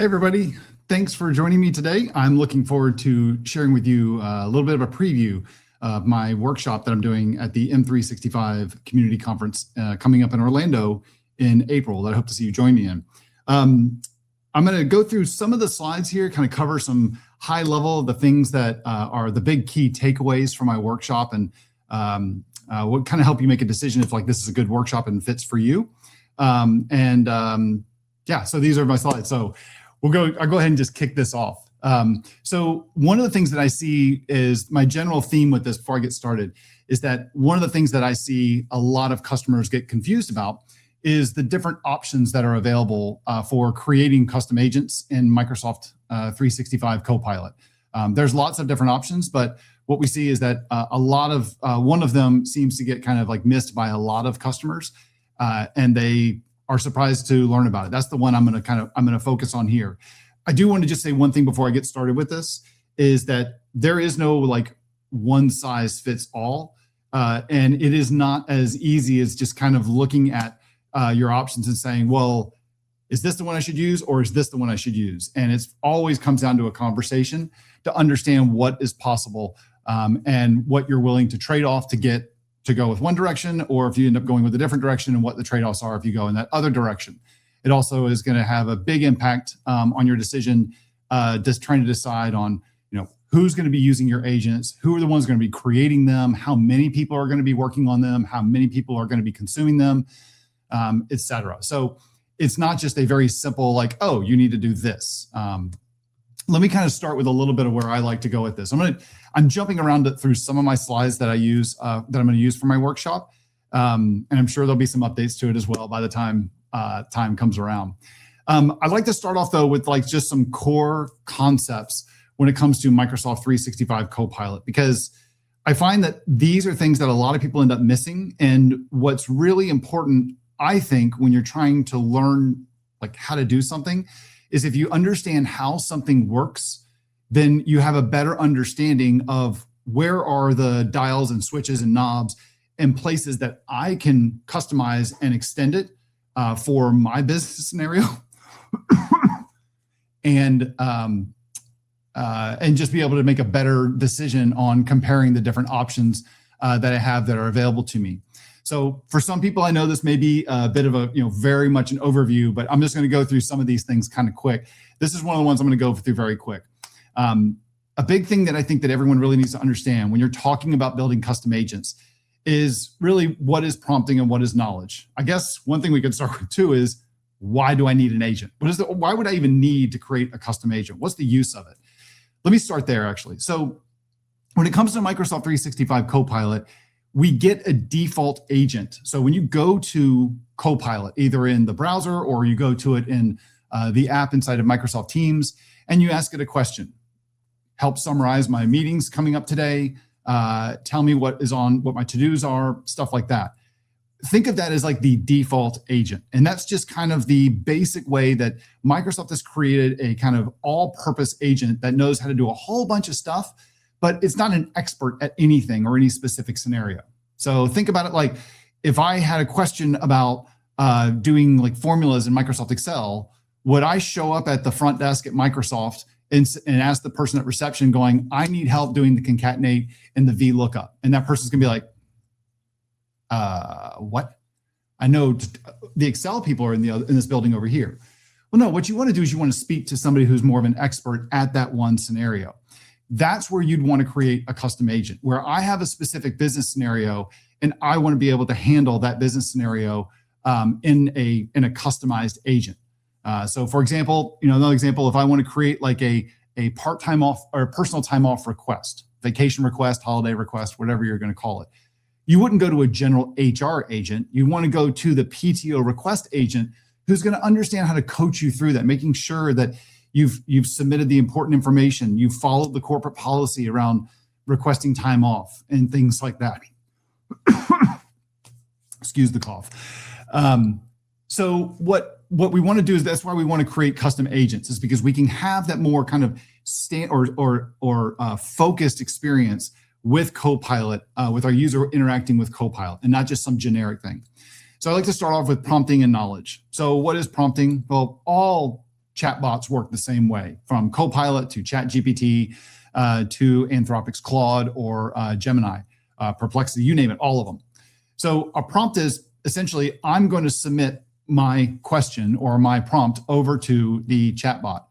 everybody. Thanks for joining me today. I'm looking forward to sharing with you a little bit of a preview of my workshop that I'm doing at the M365 Community Conference coming up in Orlando in April that I hope to see you join me in. I'm going to go through some of the slides here, kind of cover some high level of the things that are the big key takeaways from my workshop, and what kind of help you make a decision if like this is a good workshop and fits for you. Yeah, so these are my slides. So I'll go ahead and just kick this off. So one of the things that I see is my general theme with this before I get started is that one of the things that I see a lot of customers get confused about is the different options that are available for creating custom agents in Microsoft 365 Copilot. There's lots of different options, but what we see is that a lot of one of them seems to get kind of like missed by a lot of customers, and they are surprised to learn about it. That's the one I'm going to focus on here. I do want to just say one thing before I get started with this is that there is no like one size fits all, and it is not as easy as just kind of looking at your options and saying, well, is this the one I should use or is this the one I should use? And it's always comes down to a conversation to understand what is possible and what you're willing to trade off to get to go with one direction, or if you end up going with a different direction and what the trade-offs are if you go in that other direction. It also is going to have a big impact on your decision, just trying to decide on, who's going to be using your agents, who are the ones going to be creating them, how many people are going to be working on them, how many people are going to be consuming them, et cetera. So it's not just a very simple like, oh, you need to do this. Let me kind of start with a little bit of where I like to go with this. I'm jumping around through some of my slides that I use, that I'm going to use for my workshop. And I'm sure there'll be some updates to it as well by the time time comes around. I'd like to start off though with like just some core concepts when it comes to Microsoft 365 Copilot, because I find that these are things that a lot of people end up missing. And what's really important, I think, when you're trying to learn like how to do something is if you understand how something works, then you have a better understanding of where are the dials and switches and knobs and places that I can customize and extend it for my business scenario, and just be able to make a better decision on comparing the different options that I have that are available to me. So for some people, I know this may be a bit of a, very much an overview, but I'm just going to go through some of these things kind of quick. This is one of the ones I'm going to go through very quick. A big thing that I think that everyone really needs to understand when you're talking about building custom agents is really what is prompting and what is knowledge. I guess one thing we could start with too is, why do I need an agent? Why would I even need to create a custom agent? What's the use of it? Let me start there actually. So when it comes to Microsoft 365 Copilot, we get a default agent. So when you go to Copilot, either in the browser or you go to it in the app inside of Microsoft Teams, and you ask it a question, help summarize my meetings coming up today, tell me what my to-dos are, stuff like that. Think of that as like the default agent. And that's just kind of the basic way that Microsoft has created a kind of all-purpose agent that knows how to do a whole bunch of stuff, but it's not an expert at anything or any specific scenario. So think about it like if I had a question about doing like formulas in Microsoft Excel, would I show up at the front desk at Microsoft and ask the person at reception going, I need help doing the concatenate and the VLOOKUP? And that person's gonna be like, what? I know the Excel people are in this building over here. Well, no, what you want to do is you want to speak to somebody who's more of an expert at that one scenario. That's where you'd want to create a custom agent, where I have a specific business scenario and I want to be able to handle that business scenario in a customized agent. So for example, another example, if I want to create like a part-time off or personal time off request, vacation request, holiday request, whatever you're going to call it, you wouldn't go to a general HR agent. You want to go to the PTO request agent who's going to understand how to coach you through that, making sure that you've submitted the important information, you've followed the corporate policy around requesting time off and things like that. Excuse the cough. So what we want to do is, that's why we want to create custom agents, is because we can have that more kind of focused experience with Copilot, with our user interacting with Copilot, and not just some generic thing. So I like to start off with prompting and knowledge. So what is prompting? Well, all chatbots work the same way, from Copilot to ChatGPT to Anthropic's Claude or Gemini, Perplexity, you name it, all of them. So a prompt is essentially, I'm going to submit my question or my prompt over to the chatbot.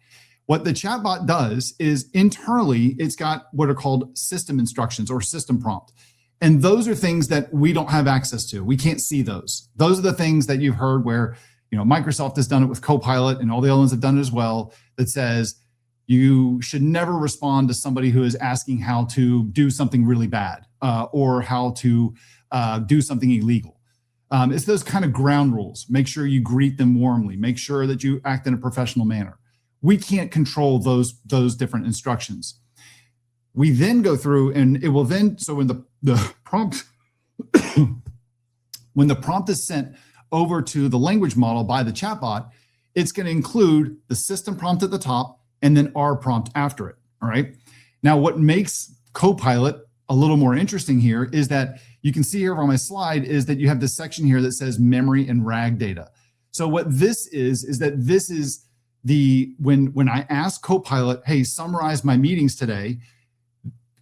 What the chatbot does is internally, it's got what are called system instructions or system prompt. And those are things that we don't have access to. We can't see those. Those are the things that you've heard where, Microsoft has done it with Copilot and all the other ones have done it as well, that says you should never respond to somebody who is asking how to do something really bad or how to do something illegal. It's those kind of ground rules. Make sure you greet them warmly. Make sure that you act in a professional manner. We can't control those different instructions. We then go through and it will then, so when the prompt, when the prompt is sent over to the language model by the chatbot, it's going to include the system prompt at the top and then our prompt after it. All right. Now, what makes Copilot a little more interesting here is that you can see here on my slide is that you have this section here that says memory and RAG data. So what this is that this is when I ask Copilot, hey, summarize my meetings today,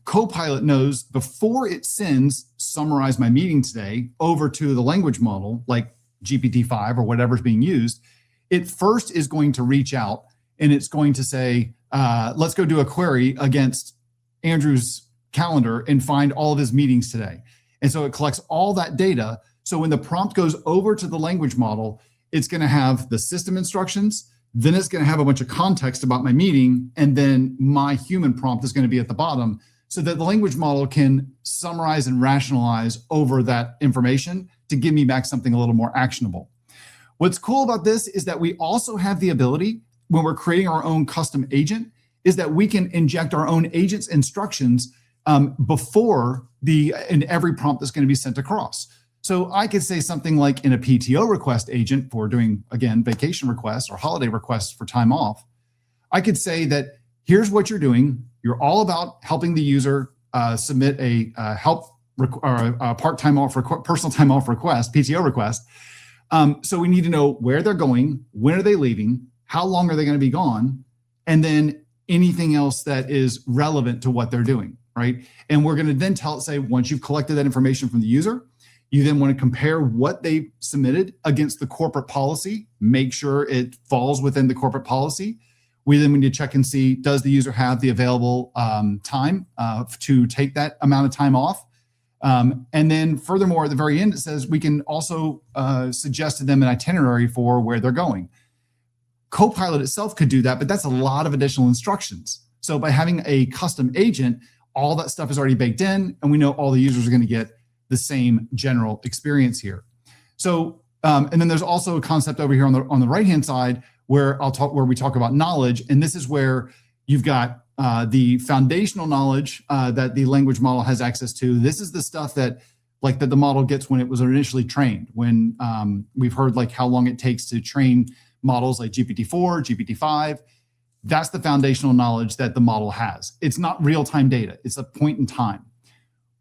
Copilot knows before it sends summarize my meeting today over to the language model, like GPT-5 or whatever's being used, it first is going to reach out and it's going to say, let's go do a query against Andrew's calendar and find all of his meetings today. And so it collects all that data. So when the prompt goes over to the language model, it's going to have the system instructions, then it's going to have a bunch of context about my meeting, and then my human prompt is going to be at the bottom so that the language model can summarize and rationalize over that information to give me back something a little more actionable. What's cool about this is that we also have the ability, when we're creating our own custom agent, is that we can inject our own agent's instructions before in every prompt that's going to be sent across. So I could say something like in a PTO request agent for doing, again, vacation requests or holiday requests for time off, I could say that here's what you're doing. You're all about helping the user submit a part time off, personal time off request, PTO request. So we need to know where they're going, when are they leaving, how long are they going to be gone, and then anything else that is relevant to what they're doing, right? And we're going to then say, once you've collected that information from the user, you then want to compare what they submitted against the corporate policy, make sure it falls within the corporate policy. We then need to check and see, does the user have the available time to take that amount of time off? And then furthermore, at the very end, it says we can also suggest to them an itinerary for where they're going. Copilot itself could do that, but that's a lot of additional instructions. So by having a custom agent, all that stuff is already baked in, and we know all the users are going to get the same general experience here. So, and then there's also a concept over here on the right-hand side where we talk about knowledge, and this is where you've got the foundational knowledge that the language model has access to. This is the stuff that the model gets when it was initially trained. When we've heard how long it takes to train models like GPT-4, GPT-5. That's the foundational knowledge that the model has. It's not real-time data. It's a point in time.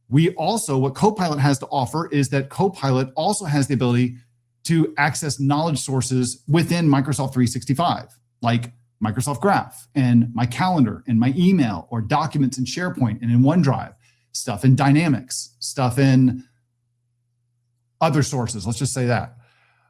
What Copilot has to offer is that Copilot also has the ability to access knowledge sources within Microsoft 365, like Microsoft Graph and my calendar and my email or documents in SharePoint and in OneDrive, stuff in Dynamics, stuff in other sources, let's just say that.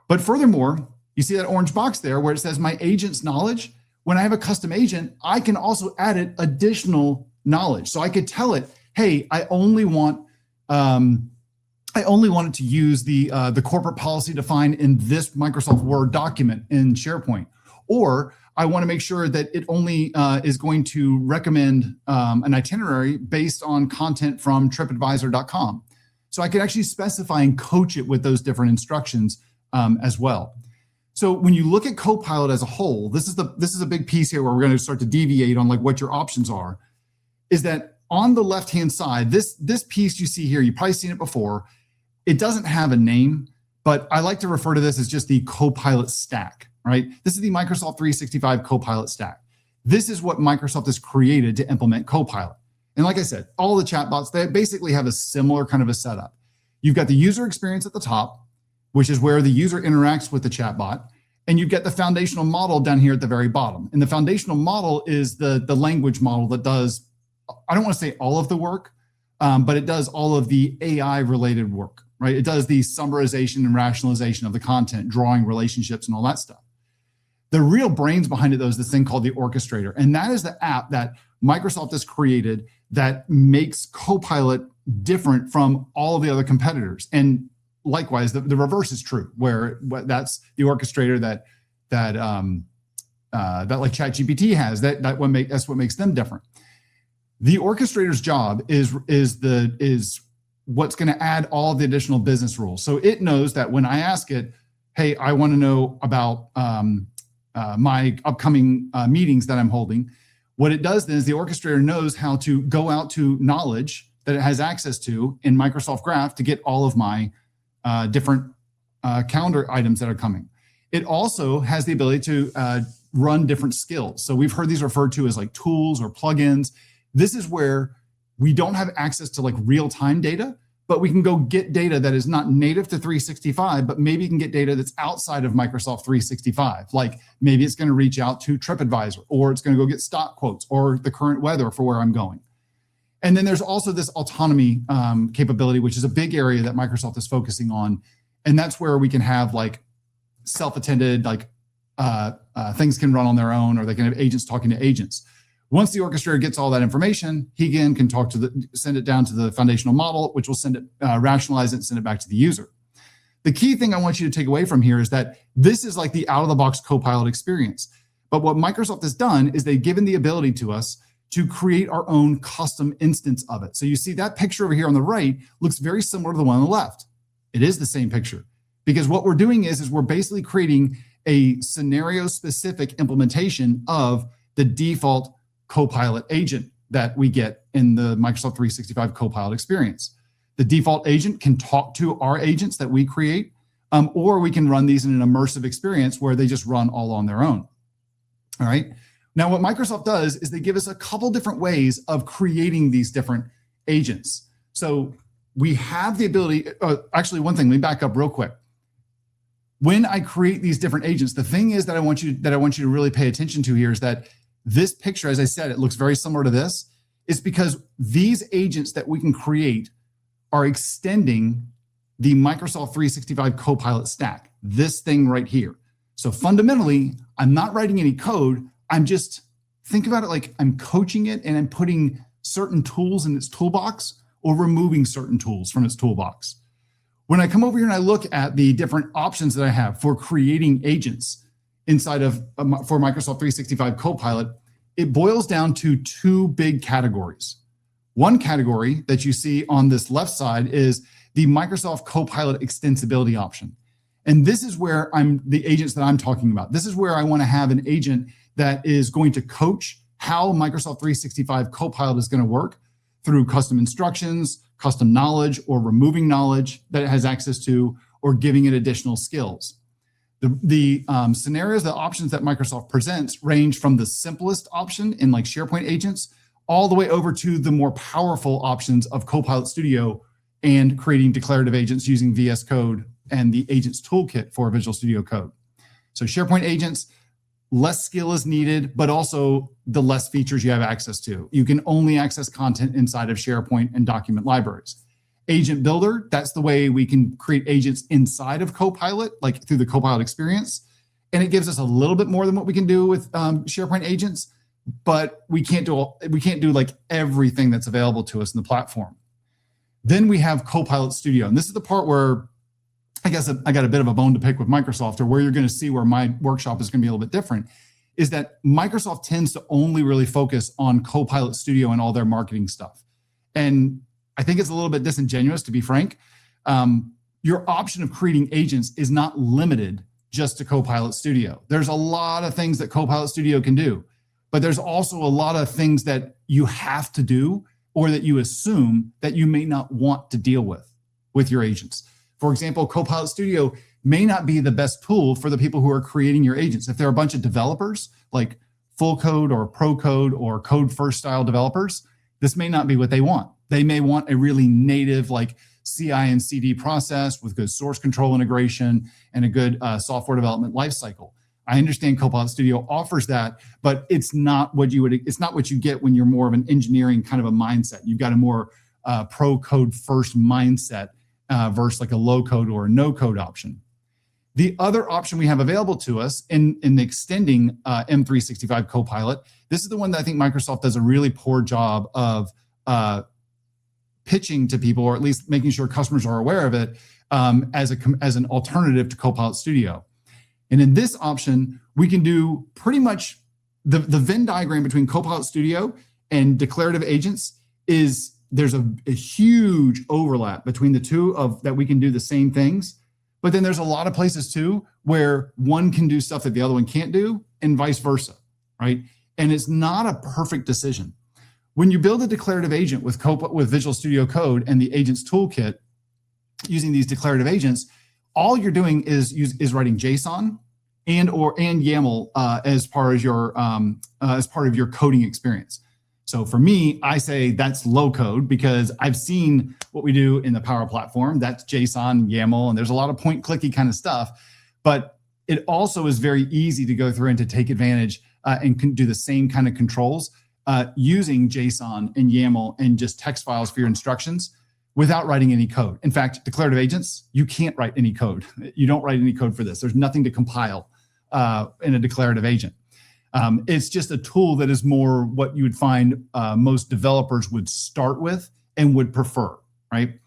But furthermore, you see that orange box there where it says my agent's knowledge. When I have a custom agent, I can also add it additional knowledge. So I could tell it, hey, I only want it to use the corporate policy defined in this Microsoft Word document in SharePoint, or I want to make sure that it only is going to recommend an itinerary based on content from TripAdvisor.com. So I could actually specify and coach it with those different instructions as well. So when you look at Copilot as a whole, this is a big piece here where we're going to start to deviate on what your options are, is that on the left-hand side, this piece you see here, you've probably seen it before. It doesn't have a name, but I like to refer to this as just the Copilot stack, right? This is the Microsoft 365 Copilot stack. This is what Microsoft has created to implement Copilot. And like I said, all the chatbots, they basically have a similar kind of a setup. You've got the user experience at the top, which is where the user interacts with the chatbot. And you get the foundational model down here at the very bottom. And the foundational model is the language model that does, I don't want to say all of the work, but it does all of the AI related work, right? It does the summarization and rationalization of the content, drawing relationships and all that stuff. The real brains behind it, though, is this thing called the orchestrator. And that is the app that Microsoft has created that makes Copilot different from all of the other competitors. And likewise, the reverse is true, where that's the orchestrator that like ChatGPT has. That's what makes them different. The orchestrator's job is what's going to add all of the additional business rules. So it knows that when I ask it, hey, I want to know about my upcoming meetings that I'm holding, what it does then is the orchestrator knows how to go out to knowledge that it has access to in Microsoft Graph to get all of my different calendar items that are coming. It also has the ability to run different skills. So we've heard these referred to as like tools or plugins. This is where we don't have access to like real-time data, but we can go get data that is not native to 365, but maybe you can get data that's outside of Microsoft 365. Like maybe it's going to reach out to TripAdvisor, or it's going to go get stock quotes or the current weather for where I'm going. And then there's also this autonomy capability, which is a big area that Microsoft is focusing on. And that's where we can have like self-attended, like things can run on their own, or they can have agents talking to agents. Once the orchestrator gets all that information, he again can send it down to the foundational model, which will send it, rationalize it, and send it back to the user. The key thing I want you to take away from here is that this is like the out-of-the-box Copilot experience. But what Microsoft has done is they've given the ability to us to create our own custom instance of it. So you see that picture over here on the right looks very similar to the one on the left. It is the same picture, because what we're doing is we're basically creating a scenario-specific implementation of the default Copilot agent that we get in the Microsoft 365 Copilot experience. The default agent can talk to our agents that we create, or we can run these in an immersive experience where they just run all on their own. All right. Now, what Microsoft does is they give us a couple different ways of creating these different agents. So we have the ability, actually, one thing, let me back up real quick. When I create these different agents, the thing is that I want you to really pay attention to here is that this picture, as I said, it looks very similar to this. It's because these agents that we can create are extending the Microsoft 365 Copilot stack, this thing right here. So fundamentally, I'm not writing any code. I'm just, think about it like I'm coaching it and I'm putting certain tools in its toolbox or removing certain tools from its toolbox. When I come over here and I look at the different options that I have for creating agents inside of for Microsoft 365 Copilot, it boils down to two big categories. One category that you see on this left side is the Microsoft Copilot extensibility option. And this is where the agents that I'm talking about. This is where I want to have an agent that is going to coach how Microsoft 365 Copilot is going to work through custom instructions, custom knowledge, or removing knowledge that it has access to, or giving it additional skills. The scenarios, the options that Microsoft presents range from the simplest option in like SharePoint agents all the way over to the more powerful options of Copilot Studio and creating declarative agents using VS Code and the agents toolkit for Visual Studio Code. So SharePoint agents, less skill is needed, but also the less features you have access to. You can only access content inside of SharePoint and document libraries. Agent Builder, that's the way we can create agents inside of Copilot, like through the Copilot experience. And it gives us a little bit more than what we can do with SharePoint agents, but we can't do like everything that's available to us in the platform. Then we have Copilot Studio. And this is the part where I guess I got a bit of a bone to pick with Microsoft, or where you're going to see where my workshop is going to be a little bit different, is that Microsoft tends to only really focus on Copilot Studio and all their marketing stuff. And I think it's a little bit disingenuous, to be frank. Your option of creating agents is not limited just to Copilot Studio. There's a lot of things that Copilot Studio can do, but there's also a lot of things that you have to do or that you assume that you may not want to deal with your agents. For example, Copilot Studio may not be the best tool for the people who are creating your agents. If they're a bunch of developers, like full code or pro code or code first style developers, this may not be what they want. They may want a really native, like CI and CD process with good source control integration and a good software development lifecycle. I understand Copilot Studio offers that, but it's not what you get when you're more of an engineering kind of a mindset. You've got a more pro code first mindset versus like a low code or a no code option. The other option we have available to us in extending M365 Copilot, this is the one that I think Microsoft does a really poor job of pitching to people, or at least making sure customers are aware of it as an alternative to Copilot Studio. And in this option, we can do pretty much the Venn diagram between Copilot Studio and declarative agents is there's a huge overlap between the two of that we can do the same things. But then there's a lot of places too where one can do stuff that the other one can't do and vice versa, right? And it's not a perfect decision. When you build a declarative agent with Visual Studio Code and the agents toolkit using these declarative agents, all you're doing is writing JSON and YAML as part of your coding experience. So for me, I say that's low code because I've seen what we do in the Power Platform. That's JSON, YAML, and there's a lot of point clicky kind of stuff. But it also is very easy to go through and to take advantage and can do the same kind of controls using JSON and YAML and just text files for your instructions without writing any code. In fact, declarative agents, you can't write any code. You don't write any code for this. There's nothing to compile in a declarative agent. It's just a tool that is more what you would find most developers would start with and would prefer, right?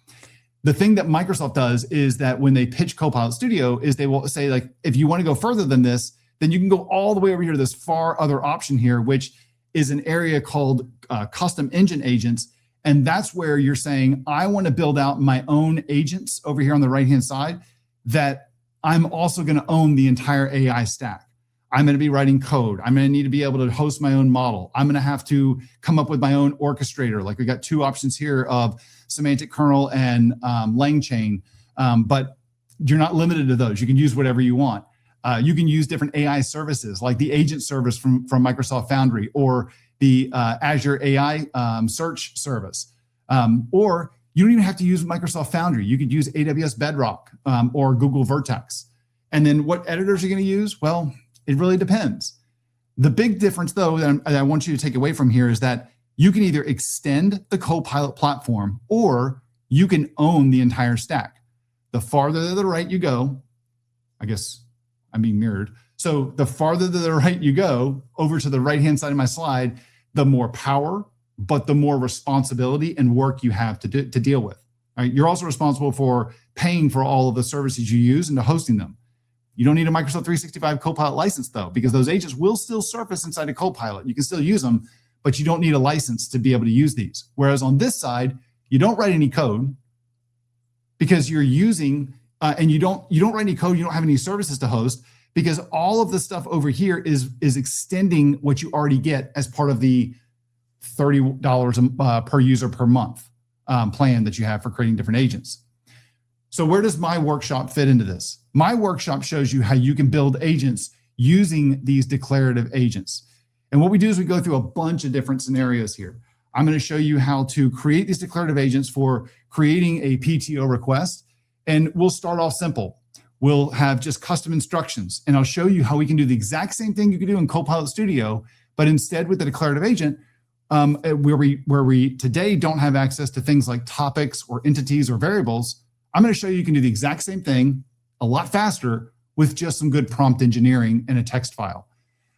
The thing that Microsoft does is that when they pitch Copilot Studio is they will say, like, if you want to go further than this, then you can go all the way over here to this far other option here, which is an area called custom engine agents. And that's where you're saying, I want to build out my own agents over here on the right-hand side that I'm also going to own the entire AI stack. I'm going to be writing code. I'm going to need to be able to host my own model. I'm going to have to come up with my own orchestrator. Like we got two options here of semantic kernel and LangChain, but you're not limited to those. You can use whatever you want. You can use different AI services like the agent service from Microsoft Foundry or the Azure AI search service. Or you don't even have to use Microsoft Foundry. You could use AWS Bedrock or Google Vertex. And then what editors are you going to use? Well, it really depends. The big difference, though, that I want you to take away from here is that you can either extend the Copilot platform or you can own the entire stack. The farther to the right you go, I guess I'm being mirrored. So the farther to the right you go, over to the right-hand side of my slide, the more power, but the more responsibility and work you have to deal with. All right? You're also responsible for paying for all of the services you use and to hosting them. You don't need a Microsoft 365 Copilot license, though, because those agents will still surface inside of Copilot. You can still use them, but you don't need a license to be able to use these. Whereas on this side, you don't write any code because you're using, and you don't write any code, you don't have any services to host, because all of the stuff over here is extending what you already get as part of the $30 per user per month plan that you have for creating different agents. So where does my workshop fit into this? My workshop shows you how you can build agents using these declarative agents. And what we do is we go through a bunch of different scenarios here. I'm going to show you how to create these declarative agents for creating a PTO request. And we'll start off simple. We'll have just custom instructions. And I'll show you how we can do the exact same thing you can do in Copilot Studio, but instead with the declarative agent, where we today don't have access to things like topics or entities or variables, I'm going to show you can do the exact same thing a lot faster with just some good prompt engineering and a text file.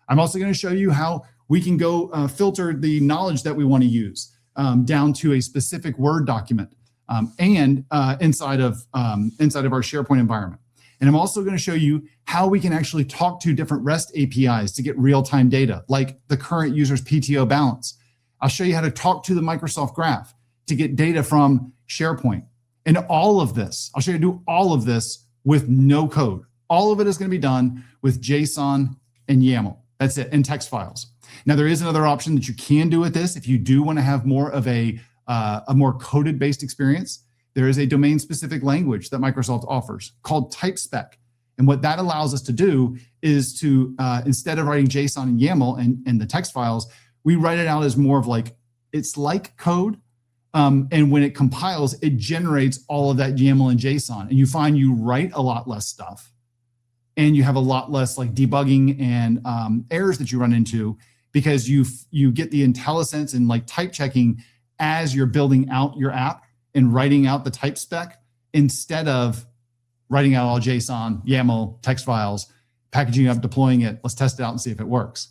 I'm also going to show you how we can go filter the knowledge that we want to use down to a specific Word document and inside of our SharePoint environment. And I'm also going to show you how we can actually talk to different REST APIs to get real-time data, like the current user's PTO balance. I'll show you how to talk to the Microsoft Graph to get data from SharePoint. And all of this, I'll show you how to do all of this with no code. All of it is going to be done with JSON and YAML. That's it, and text files. Now, there is another option that you can do with this if you do want to have more of a more coded-based experience. There is a domain-specific language that Microsoft offers called TypeSpec. And what that allows us to do is to, instead of writing JSON and YAML and the text files, we write it out as more of like, it's like code, And when it compiles, it generates all of that YAML and JSON. And you find you write a lot less stuff. And you have a lot less like debugging and errors that you run into, because you get the IntelliSense and like type checking as you're building out your app and writing out the type spec, instead of writing out all JSON, YAML, text files, packaging it up, deploying it. Let's test it out and see if it works.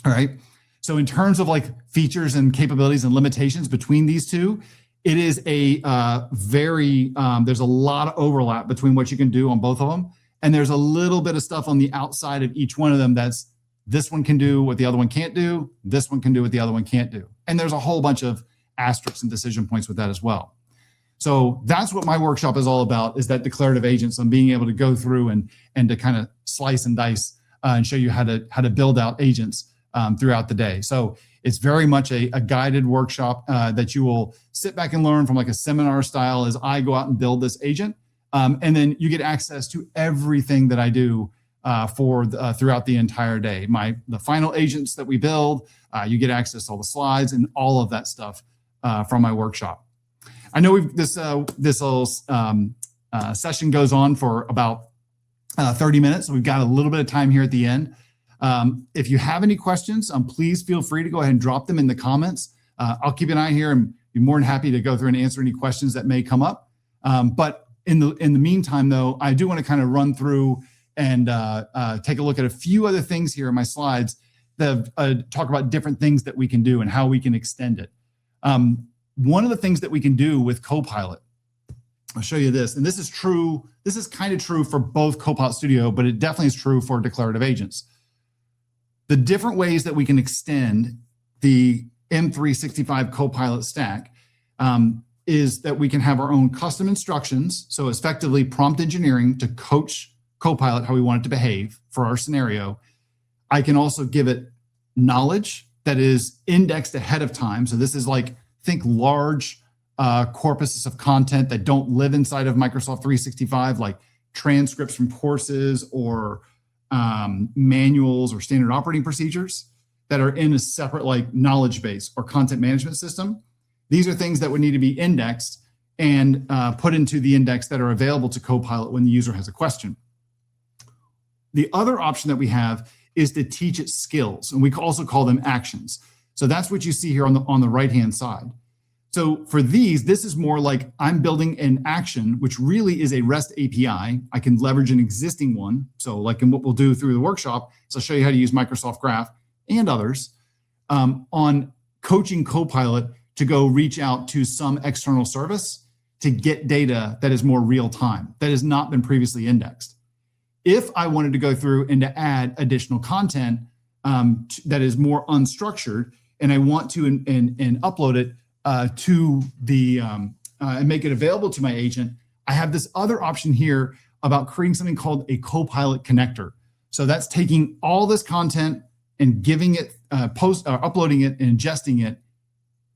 All right. So in terms of like features and capabilities and limitations between these two, it is a there's a lot of overlap between what you can do on both of them. And there's a little bit of stuff on the outside of each one of them that's, this one can do what the other one can't do. This one can do what the other one can't do. And there's a whole bunch of asterisks and decision points with that as well. So that's what my workshop is all about, is that declarative agents. I'm being able to go through and to kind of slice and dice and show you how to build out agents throughout the day. So it's very much a guided workshop that you will sit back and learn from like a seminar style as I go out and build this agent. And then you get access to everything that I do throughout the entire day. The final agents that we build, you get access to all the slides and all of that stuff from my workshop. I know this little session goes on for about 30 minutes, so we've got a little bit of time here at the end. If you have any questions, please feel free to go ahead and drop them in the comments. I'll keep an eye here and be more than happy to go through and answer any questions that may come up. But in the meantime, though, I do want to kind of run through and take a look at a few other things here in my slides that talk about different things that we can do and how we can extend it. One of the things that we can do with Copilot, I'll show you this, and this is true. This is kind of true for both Copilot Studio, but it definitely is true for declarative agents. The different ways that we can extend the M365 Copilot stack is that we can have our own custom instructions. So effectively prompt engineering to coach Copilot how we want it to behave for our scenario. I can also give it knowledge that is indexed ahead of time. So this is like, think large corpuses of content that don't live inside of Microsoft 365, like transcripts from courses or manuals or standard operating procedures that are in a separate like knowledge base or content management system. These are things that would need to be indexed and put into the index that are available to Copilot when the user has a question. The other option that we have is to teach it skills, and we also call them actions. So that's what you see here on the right-hand side. So for these, this is more like I'm building an action, which really is a REST API. I can leverage an existing one. So like in what we'll do through the workshop, so I'll show you how to use Microsoft Graph and others on coaching Copilot to go reach out to some external service to get data that is more real time, that has not been previously indexed. If I wanted to go through and to add additional content that is more unstructured, and I want to and upload it to the and make it available to my agent, I have this other option here about creating something called a Copilot connector. So that's taking all this content and giving it uploading it and ingesting it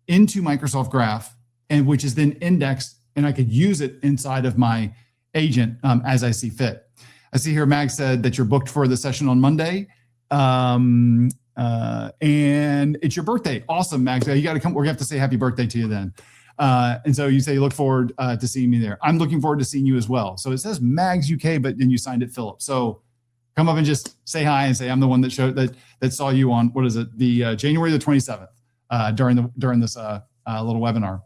into Microsoft Graph, and which is then indexed, and I could use it inside of my agent as I see fit. I see here Mag said that you're booked for the session on Monday. And it's your birthday. Awesome, Max. You got to come. We're gonna have to say happy birthday to you then. And so you say you look forward to seeing me there. I'm looking forward to seeing you as well. So it says Mags UK, but then you signed it Philip. So come up and just say hi and say I'm the one that showed that saw you on, what is it, the January the 27th during this little webinar.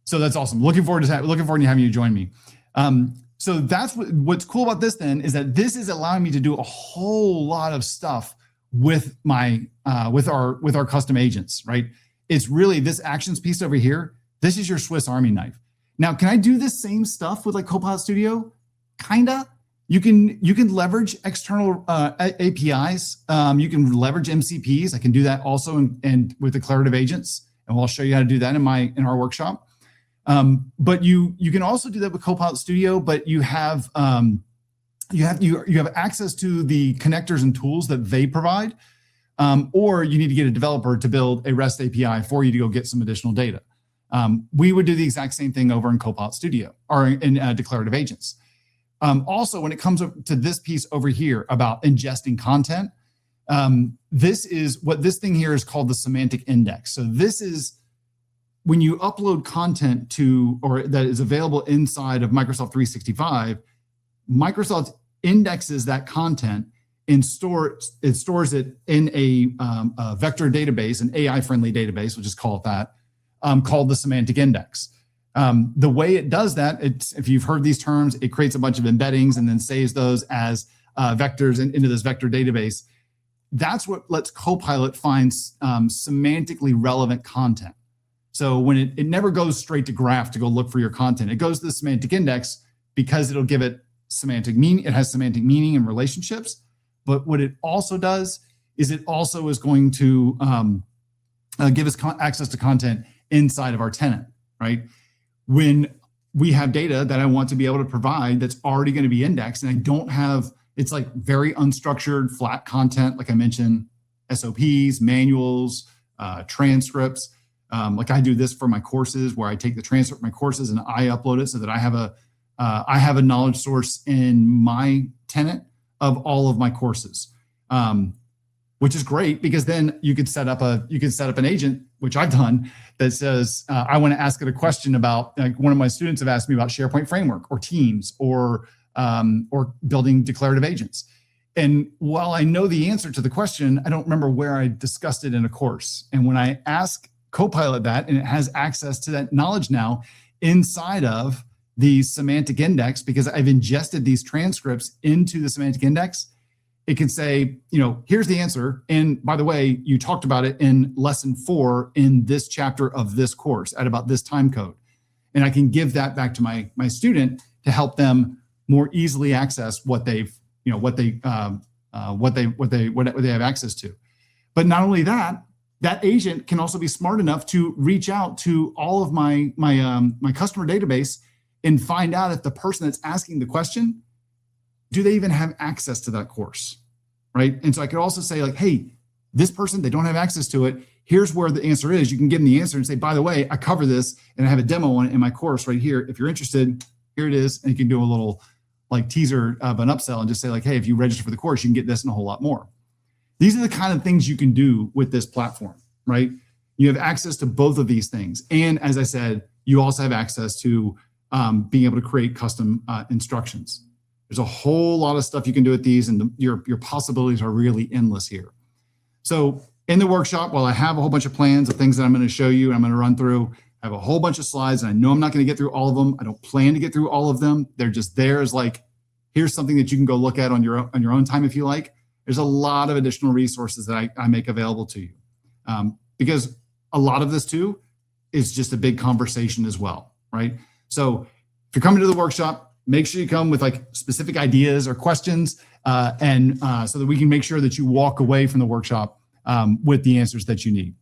So that's awesome. Looking forward to having you join me. So that's what's cool about this then, is that this is allowing me to do a whole lot of stuff with my with our custom agents, right? It's really this actions piece over here. This is your Swiss Army knife. Now, can I do this same stuff with like Copilot Studio? Kinda. You can leverage external APIs. You can leverage MCPs. I can do that also and with declarative agents, and I'll show you how to do that in our workshop. But you can also do that with Copilot Studio, but you have access to the connectors and tools that they provide, or you need to get a developer to build a REST API for you to go get some additional data. We would do the exact same thing over in Copilot Studio or in declarative agents. Also, when it comes to this piece over here about ingesting content, this is what this thing here is called the semantic index. So this is when you upload content to, or that is available inside of Microsoft 365, Microsoft indexes that content and stores it in a vector database, an AI-friendly database, we'll just call it that, called the semantic index. The way it does that, if you've heard these terms, it creates a bunch of embeddings and then saves those as vectors into this vector database. That's what lets Copilot find semantically relevant content. So when it never goes straight to graph to go look for your content, it goes to the semantic index because it'll give it semantic meaning. It has semantic meaning and relationships. But what it also does is it also is going to give us access to content inside of our tenant, right? When we have data that I want to be able to provide that's already going to be indexed, and I don't have, it's like very unstructured, flat content, like I mentioned, SOPs, manuals, transcripts. Like I do this for my courses, where I take the transcript of my courses and I upload it so that I have a knowledge source in my tenant of all of my courses, which is great, because then you could set up an agent, which I've done, that says I want to ask it a question about, like, one of my students have asked me about SharePoint framework or Teams or building declarative agents. And while I know the answer to the question, I don't remember where I discussed it in a course. And when I ask Copilot that, and it has access to that knowledge now inside of the semantic index, because I've ingested these transcripts into the semantic index, it can say, here's the answer. And by the way, you talked about it in lesson 4 in this chapter of this course at about this time code. And I can give that back to my student to help them more easily access what they have access to. But not only that, that agent can also be smart enough to reach out to all of my customer database and find out if the person that's asking the question, do they even have access to that course, right? And so I could also say, like, hey, this person, they don't have access to it. Here's where the answer is. You can give them the answer and say, by the way, I cover this and I have a demo on it in my course right here. If you're interested, here it is. And you can do a little like teaser of an upsell and just say, like, hey, if you register for the course, you can get this and a whole lot more. These are the kind of things you can do with this platform, right? You have access to both of these things. And as I said, you also have access to being able to create custom instructions. There's a whole lot of stuff you can do with these, and your possibilities are really endless here. So in the workshop, while I have a whole bunch of plans of things that I'm going to show you and I'm going to run through, I have a whole bunch of slides, and I know I'm not going to get through all of them. I don't plan to get through all of them. They're just there as like, here's something that you can go look at on your own time if you like. There's a lot of additional resources that I make available to you, because a lot of this too is just a big conversation as well, right? So if you're coming to the workshop, make sure you come with like specific ideas or questions, so that we can make sure that you walk away from the workshop with the answers that you need.